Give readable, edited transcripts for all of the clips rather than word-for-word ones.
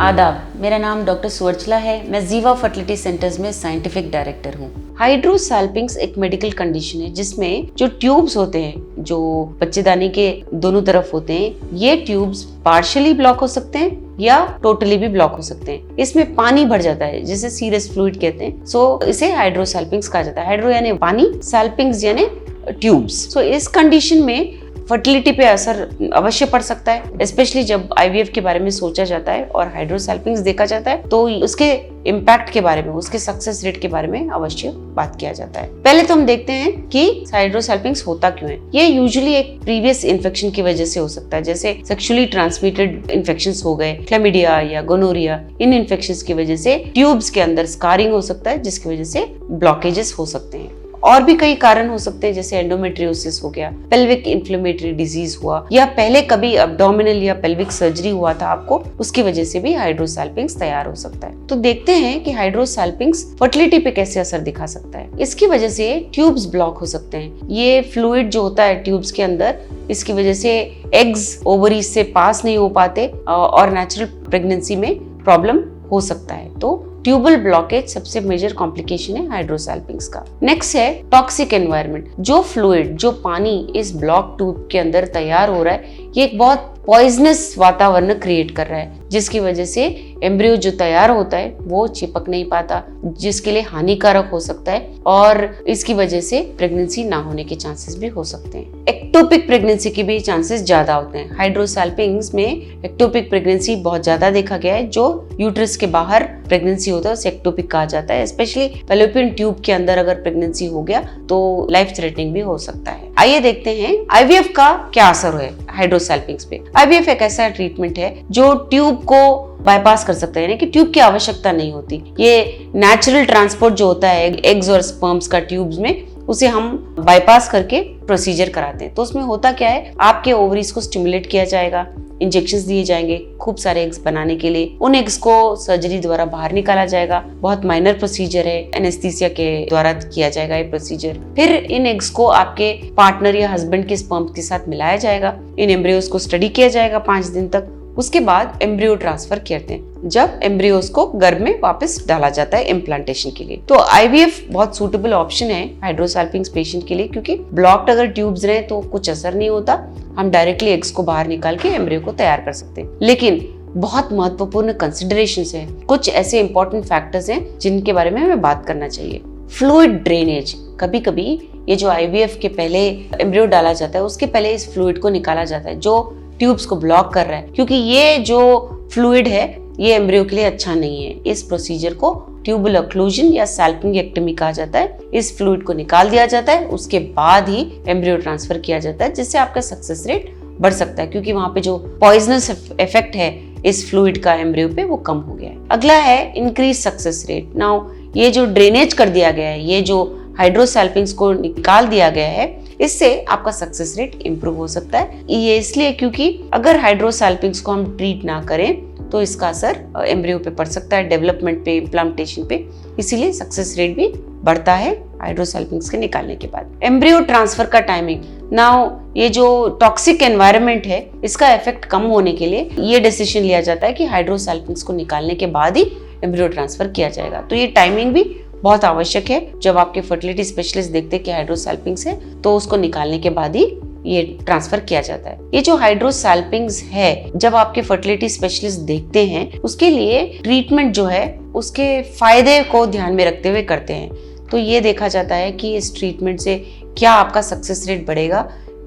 आदाब, मेरा नाम डॉक्टर सुवर्चला है। मैं जीवा फर्टिलिटी सेंटर्स में साइंटिफिक डायरेक्टर हूँ। हाइड्रोसैल्पिंग्स एक मेडिकल कंडीशन है जिसमें जो ट्यूब्स होते हैं, जो बच्चेदानी के दोनों तरफ होते हैं, ये ट्यूब्स पार्शियली ब्लॉक हो सकते हैं या टोटली भी ब्लॉक हो सकते हैं। इसमें पानी भर जाता है जिसे सीरस फ्लूइड कहते हैं। सो इसे हाइड्रोसैल्पिंग्स कहा जाता है। हाइड्रो यानी पानी, सैल्पिंग्स यानी ट्यूब्स। सो इस कंडीशन में फर्टिलिटी पे असर अवश्य पड़ सकता है, स्पेशली जब आईवीएफ के बारे में सोचा जाता है और हाइड्रोसैल्पिंग्स देखा जाता है तो उसके इम्पैक्ट के बारे में, उसके सक्सेस रेट के बारे में अवश्य बात किया जाता है। पहले तो हम देखते हैं कि हाइड्रोसैल्पिंग्स होता क्यों है। ये यूजुअली एक प्रीवियस इन्फेक्शन की वजह से हो सकता है, जैसे सेक्सुअली ट्रांसमिटेड इन्फेक्शंस हो गए, क्लैमिडिया या गोनोरिया। इन इन्फेक्शंस की वजह से ट्यूब्स के अंदर स्कारिंग हो सकता है, जिसकी वजह से ब्लॉकेजेस हो सकते हैं। और भी कई कारण हो सकते हैं, जैसे एंडोमेट्रियोसिस हो गया, पेल्विक इन्फ्लेमेटरी डिजीज हुआ, या पहले कभी अब्डोमिनल या पेल्विक सर्जरी हुआ था आपको, उसकी वजह से भी हाइड्रोसैल्पिंग्स तैयार हो सकता है। तो देखते हैं कि हाइड्रोसैल्पिंग्स फर्टिलिटी पे कैसे असर दिखा सकता है। इसकी वजह से ट्यूब्स ब्लॉक हो सकते हैं। ये फ्लूइड जो होता है ट्यूब्स के अंदर, इसकी वजह से एग्स ओवरीज से पास नहीं हो पाते और नेचुरल प्रेगनेंसी में प्रॉब्लम हो सकता है। तो ट्यूबल ब्लॉकेज सबसे मेजर कॉम्प्लिकेशन है हाइड्रोसैल्पिंग्स का। नेक्स्ट है टॉक्सिक एनवायरनमेंट। जो फ्लूइड, जो पानी इस ब्लॉक ट्यूब के अंदर तैयार हो रहा है, ये एक बहुत पॉइजनस वातावरण क्रिएट कर रहा है, जिसकी वजह से एम्ब्रियो जो तैयार होता है वो चिपक नहीं पाता, जिसके लिए हानिकारक हो सकता है और इसकी वजह से प्रेगनेंसी ना होने के चांसेस भी हो सकते हैं। एक्टोपिक प्रेगनेंसी के भी चांसेस ज्यादा होते हैं। हाइड्रोसैल्पिंग्स में एक्टोपिक प्रेगनेंसी बहुत ज्यादा देखा गया है। जो यूट्रस के बाहर प्रेगनेंसी होता है उसे एक्टोपिक कहा जाता है। स्पेशली फैलोपियन ट्यूब के अंदर अगर प्रेगनेंसी हो गया तो लाइफ थ्रेटनिंग भी हो सकता है। आइए देखते हैं आईवीएफ का क्या असर है हाइड्रोसैल्पिंग्स पे। आईवीएफ एक ऐसा ट्रीटमेंट है जो ट्यूब को बाईपास कर सकता है, यानी कि ट्यूब की आवश्यकता नहीं होती। ये नेचुरल ट्रांसपोर्ट जो होता है एग्स और स्पर्म्स का ट्यूब्स में, उसे हम बाईपास करके प्रोसीजर कराते हैं। तो उसमें होता क्या है, आपके ओवरीज को स्टिमुलेट किया जाएगा, इंजेक्शंस दिए जाएंगे खूब सारे एग्स बनाने के लिए। उन एग्स को सर्जरी द्वारा बाहर निकाला जाएगा। बहुत माइनर प्रोसीजर है, एनेस्थीसिया के द्वारा किया जाएगा ये प्रोसीजर। फिर इन एग्स को आपके पार्टनर या हस्बैंड के स्पर्म के साथ मिलाया जाएगा। इन एम्ब्रियोज को स्टडी किया जाएगा 5 दिन तक। उसके बाद एम्ब्रियो ट्रांसफर करते हैं, जब एम्ब्रियोज को गर्भ में वापस डाला जाता है इम्प्लांटेशन के लिए। तो आईवीएफ बहुत सूटेबल ऑप्शन है हाइड्रोसैल्पिंग्स पेशेंट के लिए, क्योंकि ब्लॉक्ड अगर ट्यूब्स रहे तो कुछ असर नहीं होता। हम डायरेक्टली एग्स को बाहर निकाल के एम्ब्रियो को तैयार कर सकते हैं। लेकिन बहुत महत्वपूर्ण कंसिडरेशंस हैं, कुछ ऐसे इंपॉर्टेंट फैक्टर्स हैं जिनके बारे में हमें बात करना चाहिए। Fluid drainage. कभी कभी ये जो आईवीएफ के पहले एम्ब्रियो डाला जाता है उसके पहले इस फ्लूइड को निकाला जाता है जो ट्यूब्स को ब्लॉक कर रहा है, क्योंकि ये जो फ्लूइड है ये एम्ब्रियो के लिए अच्छा नहीं है। इस प्रोसीजर को ट्यूबल ऑक्लूजन या सैल्पिंगेक्टमी कहा जाता है। इस फ्लूइड को निकाल दिया जाता है, उसके बाद ही एम्ब्रियो ट्रांसफर किया जाता है, जिससे आपका सक्सेस रेट बढ़ सकता है, क्योंकि वहां पे जो पॉइजनस इफेक्ट है इस फ्लूइड का एम्ब्रियो पे वो कम हो गया है। अगला है इंक्रीज सक्सेस रेट। नाउ ये जो ड्रेनेज कर दिया गया है, ये जो हाइड्रोसैल्पिंग्स को निकाल दिया गया है, इससे आपका सक्सेस रेट इंप्रूव हो सकता है। ये इसलिए क्योंकि अगर हाइड्रोसैल्पिंग्स को हम ट्रीट ना करें तो इसका असर एम्ब्रियो पे पड़ सकता है, डेवलपमेंट पे, इम्प्लांटेशन पे। इसीलिए सक्सेस रेट भी बढ़ता है हाइड्रोसैल्पिंग्स के निकालने के बाद। एम्ब्रियो ट्रांसफर का टाइमिंग। नाउ ये जो टॉक्सिक एनवायरनमेंट है इसका इफेक्ट कम होने के लिए ये डिसीजन लिया जाता है कि हाइड्रोसैल्पिंग्स को निकालने के बाद ही एम्ब्रियो ट्रांसफर किया जाएगा। तो ये टाइमिंग भी बहुत आवश्यक है। जब आपके फर्टिलिटी स्पेशलिस्ट देखते हैं कि हाइड्रोसैल्पिंग्स है तो उसको निकालने के बाद ही ये ट्रांसफर किया जाता है। ये जो हाइड्रोसैल्पिंग्स है, जब आपके फर्टिलिटी स्पेशलिस्ट देखते हैं, उसके लिए ट्रीटमेंट जो है उसके फायदे को ध्यान में रखते हुए करते हैं। तो ये देखा जाता है कि इस ट्रीटमेंट से क्या आपका सक्सेस रेट बढ़ेगा,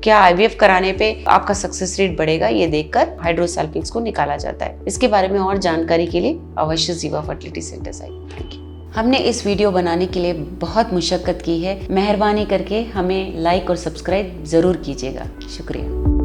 क्या आईवीएफ कराने पे आपका सक्सेस रेट बढ़ेगा, ये देखकर हाइड्रोसैल्पिंग्स को निकाला जाता है। इसके बारे में और जानकारी के लिए अवश्य जीवा फर्टिलिटी सेंटर्स आइए। Thank you. हमने इस वीडियो बनाने के लिए बहुत मुशक्कत की है। मेहरबानी करके हमें लाइक और सब्सक्राइब जरूर कीजिएगा। शुक्रिया।